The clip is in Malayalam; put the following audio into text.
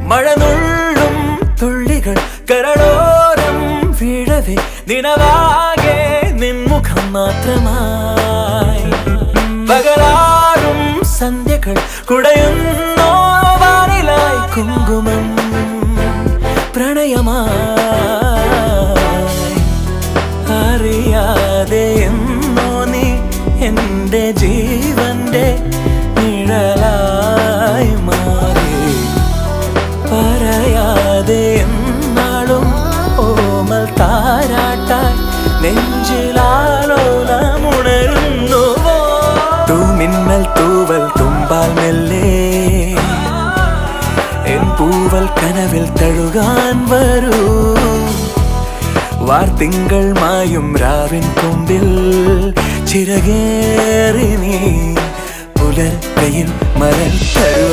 മഴനുള്ളും തുള്ളികൾ കരളോരം വീഴവേ നിനവാകെ നിൻമുഖം മാത്രമായി പകലാറും സന്ധ്യകൾ കുടയുന്നോ വാനിലായി കുങ്കുമം പ്രണയമായി അറിയാതെ എന്നോ നീ എൻ്റെ ജീവന്റെ നിഴലായി മാറി പറയാതെ എന്നാളും ഓമൽ താരാട്ടായി നെഞ്ചിലാലോലമുണരുന്നുവോ തൂമിന്നൽ തൂവൽ തുമ്പാൽ മെല്ലെ എൻ പൂവൽ കനവിൽ തഴുകാൻ വരൂ വാർത്തിങ്കൾ മായും രാവിൻ കൊമ്പിൽ ചിറകേറി നീ പുലർക്കയിൽ മരൽ തരൂ